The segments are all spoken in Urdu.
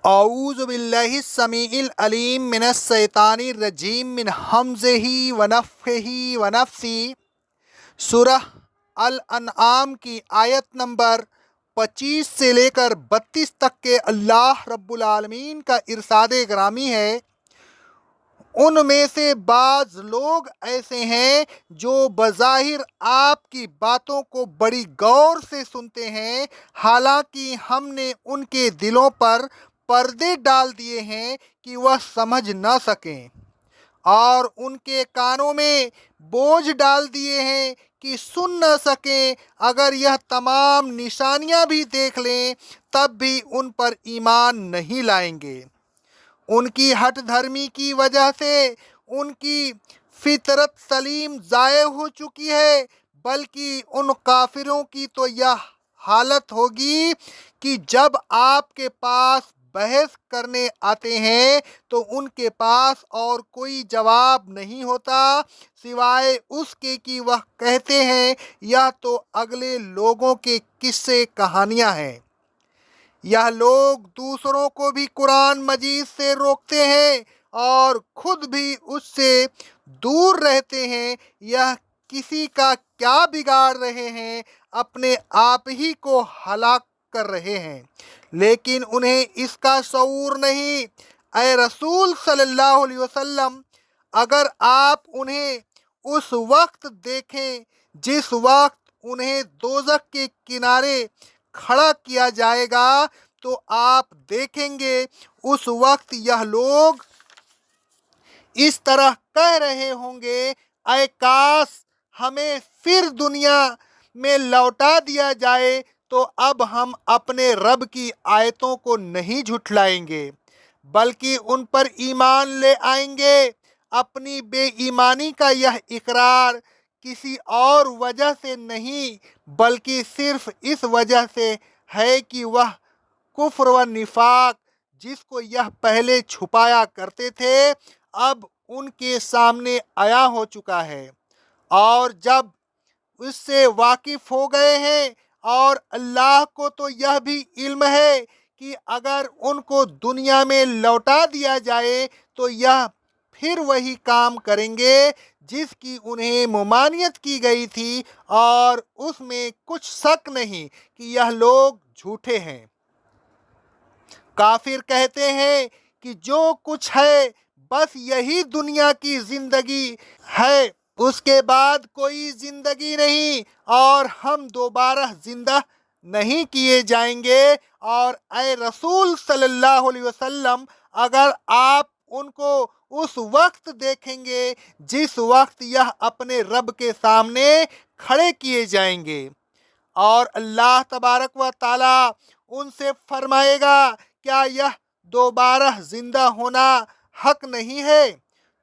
اعوذ باللہ السمیع العلیم من الشیطان الرجیم من حمزہ ونفخہ ونفثہ۔ سورہ الانعام کی آیت نمبر 25 سے لے کر 32 تک کے اللہ رب العالمین کا ارشاد گرامی ہے، ان میں سے بعض لوگ ایسے ہیں جو بظاہر آپ کی باتوں کو بڑی غور سے سنتے ہیں، حالانکہ ہم نے ان کے دلوں پر پردے ڈال دیے ہیں کہ وہ سمجھ نہ سکیں، اور ان کے کانوں میں بوجھ ڈال دیے ہیں کہ سن نہ سکیں۔ اگر یہ تمام نشانیاں بھی دیکھ لیں تب بھی ان پر ایمان نہیں لائیں گے۔ ان کی ہٹ دھرمی کی وجہ سے ان کی فطرت سلیم ضائع ہو چکی ہے، بلکہ ان کافروں کی تو یہ حالت ہوگی کہ جب آپ کے پاس بحث کرنے آتے ہیں تو ان کے پاس اور کوئی جواب نہیں ہوتا سوائے اس کے کہ وہ کہتے ہیں یہ تو اگلے لوگوں کے قصے کہانیاں ہیں۔ یہ لوگ دوسروں کو بھی قرآن مجید سے روکتے ہیں اور خود بھی اس سے دور رہتے ہیں۔ یہ کسی کا کیا بگاڑ رہے ہیں، اپنے آپ ہی کو ہلاک کر رہے ہیں، لیکن انہیں اس کا شعور نہیں۔ اے رسول صلی اللہ علیہ وسلم، اگر آپ انہیں اس وقت دیکھیں جس وقت انہیں دوزخ کے کنارے کھڑا کیا جائے گا تو آپ دیکھیں گے اس وقت یہ لوگ اس طرح کہہ رہے ہوں گے، اے کاش ہمیں پھر دنیا میں لوٹا دیا جائے تو اب ہم اپنے رب کی آیتوں کو نہیں جھٹلائیں گے بلکہ ان پر ایمان لے آئیں گے۔ اپنی بے ایمانی کا یہ اقرار کسی اور وجہ سے نہیں بلکہ صرف اس وجہ سے ہے کہ وہ کفر و نفاق جس کو یہ پہلے چھپایا کرتے تھے اب ان کے سامنے عیاں ہو چکا ہے، اور جب اس سے واقف ہو گئے ہیں، اور اللہ کو تو یہ بھی علم ہے کہ اگر ان کو دنیا میں لوٹا دیا جائے تو یہ پھر وہی کام کریں گے جس کی انہیں ممانعت کی گئی تھی، اور اس میں کچھ شک نہیں کہ یہ لوگ جھوٹے ہیں۔ کافر کہتے ہیں کہ جو کچھ ہے بس یہی دنیا کی زندگی ہے، اس کے بعد کوئی زندگی نہیں اور ہم دوبارہ زندہ نہیں کیے جائیں گے۔ اور اے رسول صلی اللہ علیہ وسلم، اگر آپ ان کو اس وقت دیکھیں گے جس وقت یہ اپنے رب کے سامنے کھڑے کیے جائیں گے، اور اللہ تبارک و تعالی ان سے فرمائے گا کیا یہ دوبارہ زندہ ہونا حق نہیں ہے،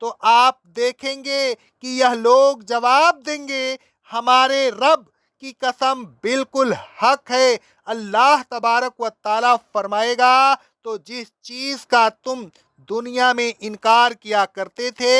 تو آپ دیکھیں گے کہ یہ لوگ جواب دیں گے ہمارے رب کی قسم بالکل حق ہے۔ اللہ تبارک و تعالی فرمائے گا تو جس چیز کا تم دنیا میں انکار کیا کرتے تھے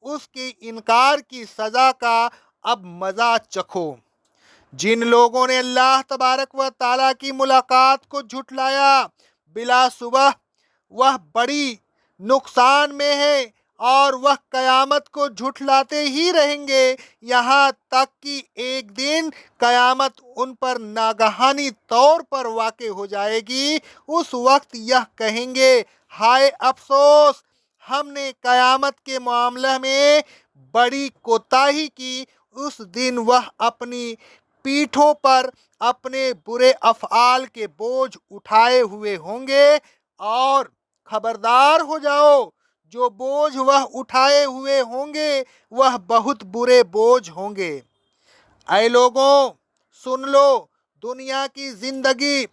اس کے انکار کی سزا کا اب مزہ چکھو۔ جن لوگوں نے اللہ تبارک و تعالیٰ کی ملاقات کو جھٹلایا بلا شبہ وہ بڑی نقصان میں ہے، اور وہ قیامت کو جھٹلاتے ہی رہیں گے یہاں تک کہ ایک دن قیامت ان پر ناگہانی طور پر واقع ہو جائے گی۔ اس وقت یہ کہیں گے، ہائے افسوس، ہم نے قیامت کے معاملے میں بڑی کوتاہی کی۔ اس دن وہ اپنی پیٹھوں پر اپنے برے افعال کے بوجھ اٹھائے ہوئے ہوں گے، اور خبردار ہو جاؤ جو بوجھ وہ اٹھائے ہوئے ہوں گے وہ بہت برے بوجھ ہوں گے۔ اے لوگوں سن لو، دنیا کی زندگی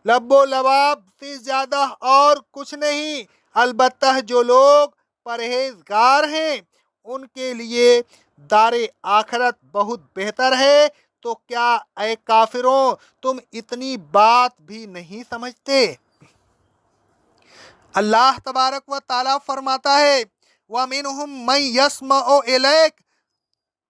لب و لباب سے زیادہ اور کچھ نہیں، البتہ جو لوگ پرہیزگار ہیں ان کے لیے دار آخرت بہت بہتر ہے۔ تو کیا اے کافروں تم اتنی بات بھی نہیں سمجھتے؟ اللہ تبارک و تعالیٰ فرماتا ہے وَمِنْهُمْ مَنْ يَسْمَعُ إِلَيْكَ،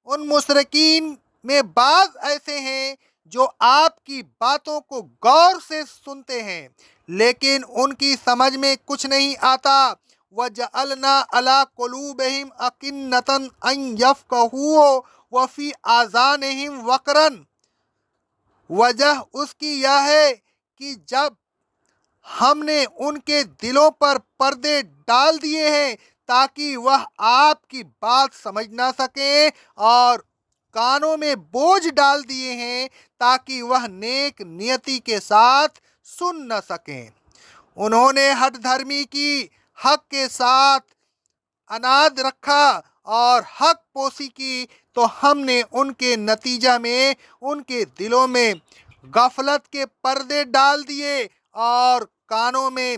ان مشرکین میں بعض ایسے ہیں جو آپ کی باتوں کو غور سے سنتے ہیں لیکن ان کی سمجھ میں کچھ نہیں آتا۔ وَجَعَلْنَا عَلَىٰ قُلُوبِهِمْ أَكِنَّةً أَن يَفْقَهُوهُ وَفِي آذَانِهِمْ وَقْرًا۔ وجہ اس کی یہ ہے کہ جب ہم نے ان کے دلوں پر پردے ڈال دیے ہیں تاکہ وہ آپ کی بات سمجھ نہ سکیں، اور کانوں میں بوجھ ڈال دیے ہیں تاکہ وہ نیک نیتی کے ساتھ سن نہ سکیں۔ انہوں نے ہٹ دھرمی کی، حق کے ساتھ اناد رکھا اور حق پوسی کی، تو ہم نے ان کے نتیجہ میں ان کے دلوں میں غفلت کے پردے ڈال دیے اور کانوں میں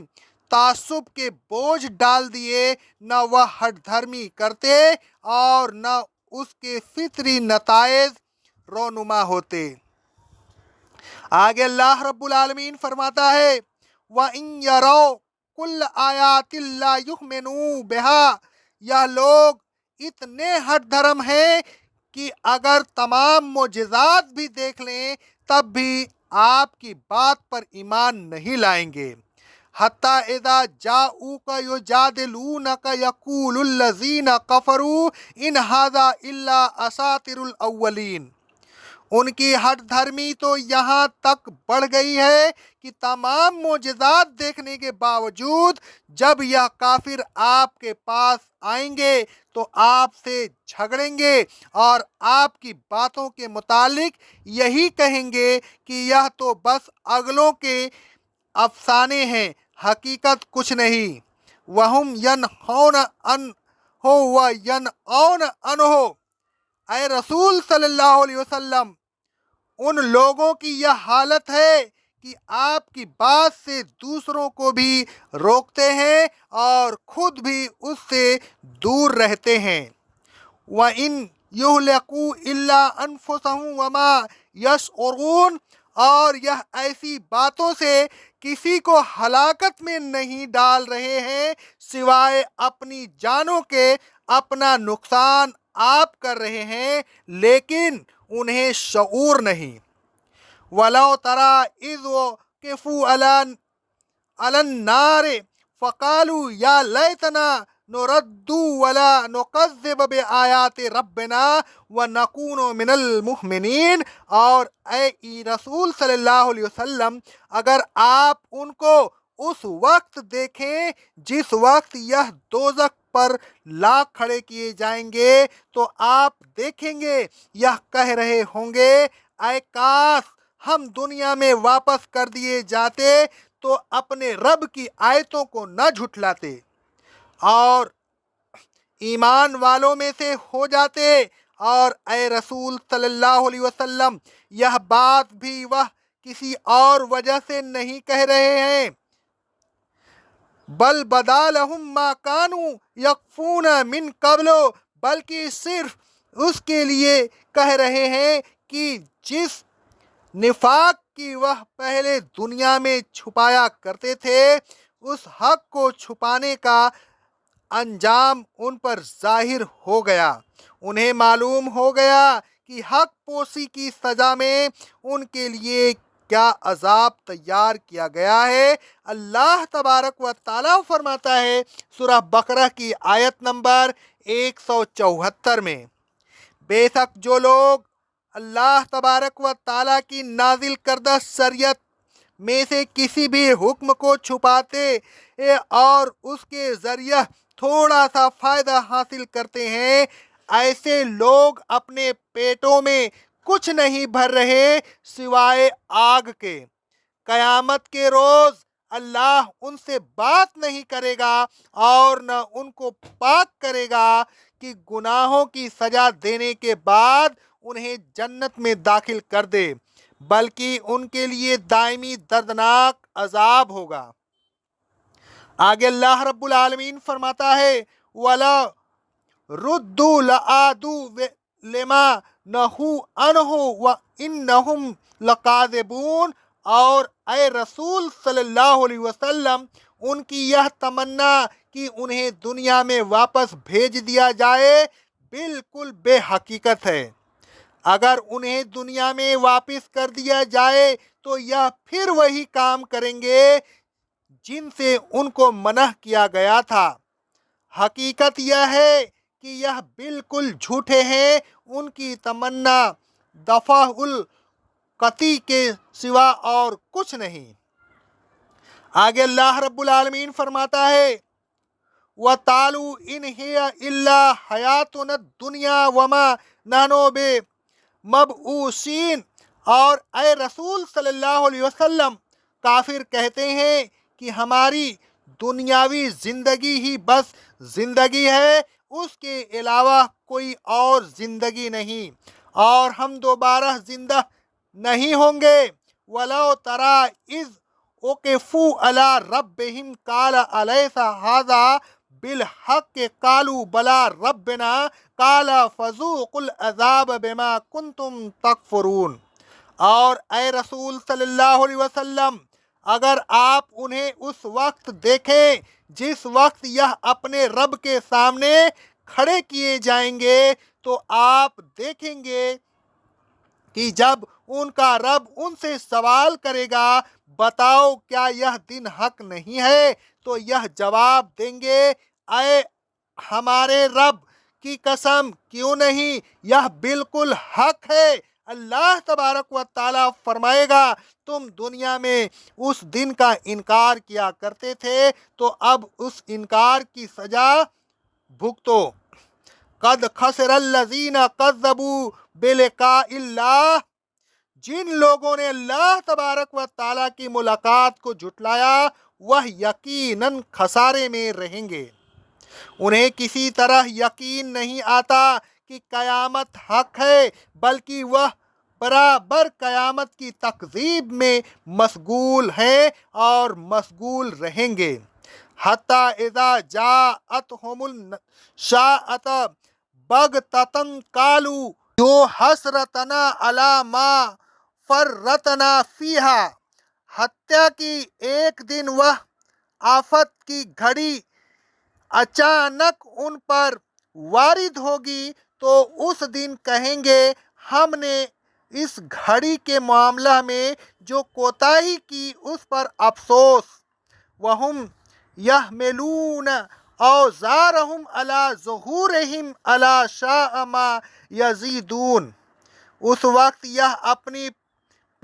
تعصب کے بوجھ ڈال دیے۔ نہ وہ ہٹ دھرمی کرتے اور نہ اس کے فطری نتائج رونما ہوتے۔ آگے اللہ رب العالمین فرماتا ہے وَإِن يَرَوْا كُلَّ آيَاتٍ لَا يُؤْمِنُوا بِهَا۔ یہ لوگ اتنے ہٹ دھرم ہیں کہ اگر تمام معجزات بھی دیکھ لیں تب بھی آپ کی بات پر ایمان نہیں لائیں گے۔ حتیٰ اذا جاؤوک یجادلونک یقول الذین کفروا ان ھذا الا اساطیر الاولین۔ ان کی ہٹ دھرمی تو یہاں تک بڑھ گئی ہے کہ تمام معجزات دیکھنے کے باوجود جب یہ کافر آپ کے پاس آئیں گے تو آپ سے جھگڑیں گے اور آپ کی باتوں کے متعلق یہی کہیں گے کہ یہ تو بس اگلوں کے افسانے ہیں، حقیقت کچھ نہیں۔ وَهُمْ يَنْهَوْنَ عَنْهُ وَيَنْأَوْنَ عَنْهُ۔ اے رسول صلی اللہ علیہ وسلم، ان لوگوں کی یہ حالت ہے کہ آپ کی بات سے دوسروں کو بھی روکتے ہیں اور خود بھی اس سے دور رہتے ہیں۔ وَإِنْ يُهْلِكُوا إِلَّا أَنفُسَهُمْ وَمَا يَشْعُرُونَ۔ اور یہ ایسی باتوں سے کسی کو ہلاکت میں نہیں ڈال رہے ہیں سوائے اپنی جانوں کے اپنا نقصان آپ کر رہے ہیں، لیکن انہیں شعور نہیں۔ وَلَوْ تَرَىٰ إِذْ وُقِفُوا عَلَى النَّارِ فَقَالُوا يَا لَيْتَنَا نُرَدُّ وَلَا نُكَذِّبَ بِآيَاتِ رَبِّنَا وَنَكُونَ مِنَ الْمُؤْمِنِينَ۔ اور اے رسول صلی اللہ علیہ وسلم، اگر آپ ان کو اس وقت دیکھیں جس وقت یہ دوزخ پر لا کھڑے کیے جائیں گے تو آپ دیکھیں گے یہ کہہ رہے ہوں گے اے کاش ہم دنیا میں واپس کر دیے جاتے تو اپنے رب کی آیتوں کو نہ جھٹلاتے اور ایمان والوں میں سے ہو جاتے۔ اور اے رسول صلی اللہ علیہ وسلم، یہ بات بھی وہ کسی اور وجہ سے نہیں کہہ رہے ہیں، بل بدا لہم ما کانوا یخفون من قبل، بلکہ صرف اس کے لیے کہہ رہے ہیں کہ جس نفاق کی وہ پہلے دنیا میں چھپایا کرتے تھے اس حق کو چھپانے کا انجام ان پر ظاہر ہو گیا۔ انہیں معلوم ہو گیا کہ حق پوسی کی سزا میں ان کے لیے کیا عذاب تیار کیا گیا ہے۔ اللہ تبارک و تعالیٰ فرماتا ہے سورہ بقرہ کی آیت نمبر 174 میں، بے شک جو لوگ اللہ تبارک و تعالیٰ کی نازل کردہ شریعت میں سے کسی بھی حکم کو چھپاتے اور اس کے ذریعہ تھوڑا سا فائدہ حاصل کرتے ہیں، ایسے لوگ اپنے پیٹوں میں کچھ نہیں بھر رہے سوائے آگ کے۔ قیامت کے روز اللہ ان سے بات نہیں کرے گا اور نہ ان کو پاک کرے گا کہ گناہوں کی سزا دینے کے بعد انہیں جنت میں داخل کر دے، بلکہ ان کے لیے دائمی دردناک عذاب ہوگا۔ آگے اللہ رب العالمین فرماتا ہے وَلَا رُدُّوا لَعَادُوا لِمَا نَهُوا عَنْهُ وَإِنَّهُمْ لَكَاذِبُونَ۔ اور اے رسول صلی اللہ علیہ وسلم، ان کی یہ تمنا کہ انہیں دنیا میں واپس بھیج دیا جائے بالکل بے حقیقت ہے۔ اگر انہیں دنیا میں واپس کر دیا جائے تو یہ پھر وہی کام کریں گے جن سے ان کو منع کیا گیا تھا۔ حقیقت یہ ہے کہ یہ بالکل جھوٹے ہیں، ان کی تمنا دفع القطع کے سوا اور کچھ نہیں۔ آگے اللہ رب العالمین فرماتا ہے وَتَعَالُوا إِنْ هِيَ إِلَّا حَيَاتُنَا الدُّنْيَا وَمَا نَحْنُ بِمَبْعُوثِينَ، اور اے رسول صلی اللہ علیہ وسلم، کافر کہتے ہیں کہ ہماری دنیاوی زندگی ہی بس زندگی ہے، اس کے علاوہ کوئی اور زندگی نہیں، اور ہم دوبارہ زندہ نہیں ہوں گے۔ وَلَوْ تَرَىٰ إِذْ وُقِفُوا عَلَىٰ رَبِّهِمْ قَالَ أَلَيْسَ هَٰذَا بِالْحَقِّ قَالُوا بَلَىٰ رَبِّنَا قَالَ فَذُوقُوا الْعَذَابَ بِمَا كُنتُمْ تَكْفُرُونَ۔ اور اے رسول صلی اللہ علیہ وسلم، اگر آپ انہیں اس وقت دیکھیں جس وقت یہ اپنے رب کے سامنے کھڑے کیے جائیں گے، تو آپ دیکھیں گے کہ جب ان کا رب ان سے سوال کرے گا بتاؤ کیا یہ دن حق نہیں ہے، تو یہ جواب دیں گے اے ہمارے رب کی قسم کیوں نہیں، یہ بالکل حق ہے۔ اللہ تبارک و تعالیٰ فرمائے گا تم دنیا میں اس دن کا انکار کیا کرتے تھے، تو اب اس انکار کی سزا بھگتو۔ قد خسر الذین کذبوا بلقاء اللہ، جن لوگوں نے اللہ تبارک و تعالیٰ کی ملاقات کو جھٹلایا وہ یقیناً خسارے میں رہیں گے۔ انہیں کسی طرح یقین نہیں آتا کہ قیامت حق ہے، بلکہ وہ برابر قیامت کی تکذیب میں مشغول ہیں اور مشغول رہیں گے۔ حتیٰ اذا جاءتہم الساعۃ بغتۃ قالوا یا حسرتنا علی ما فرطنا فیہا، حتیٰ کہ ایک دن وہ آفت کی گھڑی اچانک ان پر وارد ہوگی تو اس دن کہیں گے ہم نے اس گھڑی کے معاملہ میں جو کوتاہی کی اس پر افسوس۔ وَهُمْ يَحْمِلُونَ أَوْزَارَهُمْ عَلَىٰ ظُهُورِهِمْ أَلَا شَاءَ مَا يَزِيدُونَ، اس وقت یہ اپنی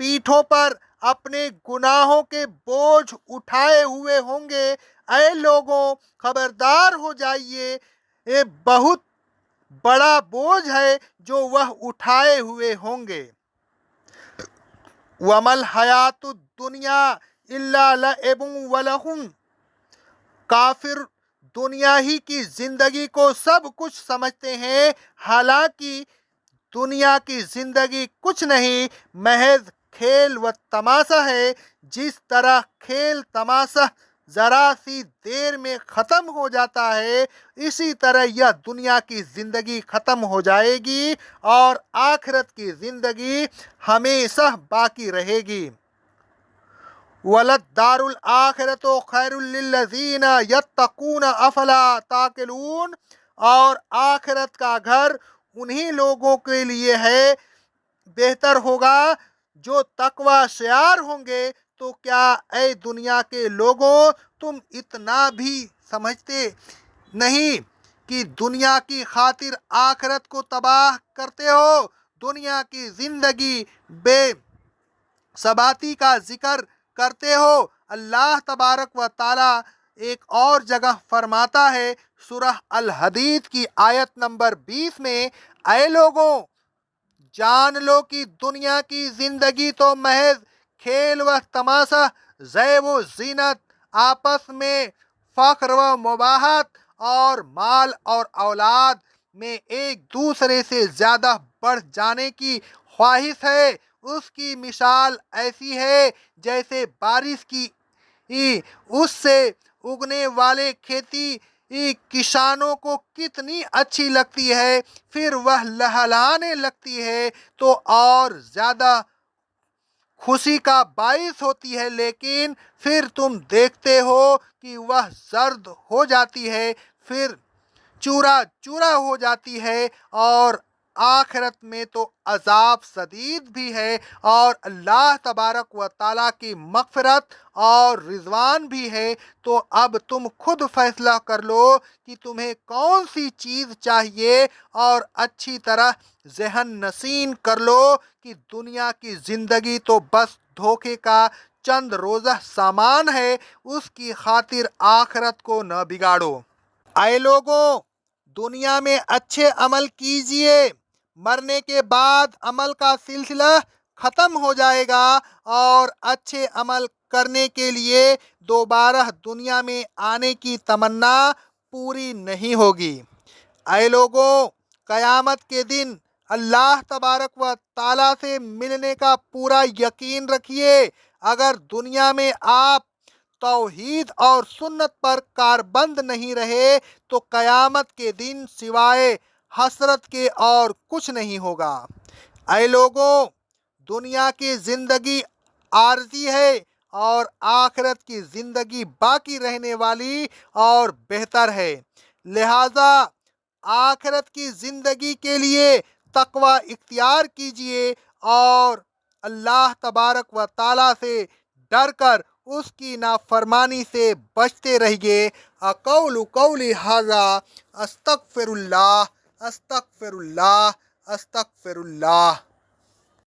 پیٹھوں پر اپنے گناہوں کے بوجھ اٹھائے ہوئے ہوں گے۔ اے لوگوں خبردار ہو جائیے، یہ بہت بڑا بوجھ ہے جو وہ اٹھائے ہوئے ہوں گے۔ وَمَا الْحَيَاةُ الدُّنْيَا إِلَّا لَعِبٌ وَلَهْوٌ، کافر دنیا ہی کی زندگی کو سب کچھ سمجھتے ہیں، حالانکہ دنیا کی زندگی کچھ نہیں، محض کھیل و تماشا ہے۔ جس طرح کھیل تماشا ذرا سی دیر میں ختم ہو جاتا ہے، اسی طرح یہ دنیا کی زندگی ختم ہو جائے گی اور آخرت کی زندگی ہمیشہ باقی رہے گی۔ وَلَلدَّارُ الْآخِرَةُ خَيْرٌ لِّلَّذِينَ يَتَّقُونَ أَفَلَا تَعْقِلُونَ، اور آخرت کا گھر انہی لوگوں کے لیے ہے، بہتر ہوگا جو تقوی شعار ہوں گے۔ تو کیا اے دنیا کے لوگوں تم اتنا بھی سمجھتے نہیں کہ دنیا کی خاطر آخرت کو تباہ کرتے ہو؟ دنیا کی زندگی بے ثباتی کا ذکر کرتے ہو۔ اللہ تبارک و تعالیٰ ایک اور جگہ فرماتا ہے سورہ الحدید کی آیت نمبر 20 میں، اے لوگوں جان لو کہ دنیا کی زندگی تو محض کھیل و تماشا، زیب و زینت، آپس میں فخر و مباحت اور مال اور اولاد میں ایک دوسرے سے زیادہ بڑھ جانے کی خواہش ہے۔ اس کی مثال ایسی ہے جیسے بارش کی اس سے اگنے والے کھیتی کسانوں کو کتنی اچھی لگتی ہے، پھر وہ لہلانے لگتی ہے تو اور زیادہ خوشی کا باعث ہوتی ہے، لیکن پھر تم دیکھتے ہو کہ وہ زرد ہو جاتی ہے، پھر چورا چورا ہو جاتی ہے اور آخرت میں تو عذاب شدید بھی ہے، اور اللہ تبارک و تعالیٰ کی مغفرت اور رضوان بھی ہے۔ تو اب تم خود فیصلہ کر لو کہ تمہیں کون سی چیز چاہیے، اور اچھی طرح ذہن نشین کر لو کہ دنیا کی زندگی تو بس دھوکے کا چند روزہ سامان ہے، اس کی خاطر آخرت کو نہ بگاڑو۔ اے لوگوں، دنیا میں اچھے عمل کیجئے، مرنے کے بعد عمل کا سلسلہ ختم ہو جائے گا، اور اچھے عمل کرنے کے لیے دوبارہ دنیا میں آنے کی تمنا پوری نہیں ہوگی۔ اے لوگوں، قیامت کے دن اللہ تبارک و تعالیٰ سے ملنے کا پورا یقین رکھیے۔ اگر دنیا میں آپ توحید اور سنت پر کاربند نہیں رہے تو قیامت کے دن سوائے حسرت کے اور کچھ نہیں ہوگا۔ اے لوگوں، دنیا کی زندگی عارضی ہے، اور آخرت کی زندگی باقی رہنے والی اور بہتر ہے۔ لہذا آخرت کی زندگی کے لیے تقوی اختیار کیجئے، اور اللہ تبارک و تعالیٰ سے ڈر کر اس کی نافرمانی سے بچتے رہیے۔ اقول قولی ھذا استغفر اللہ استغفر اللہ استغفر اللہ۔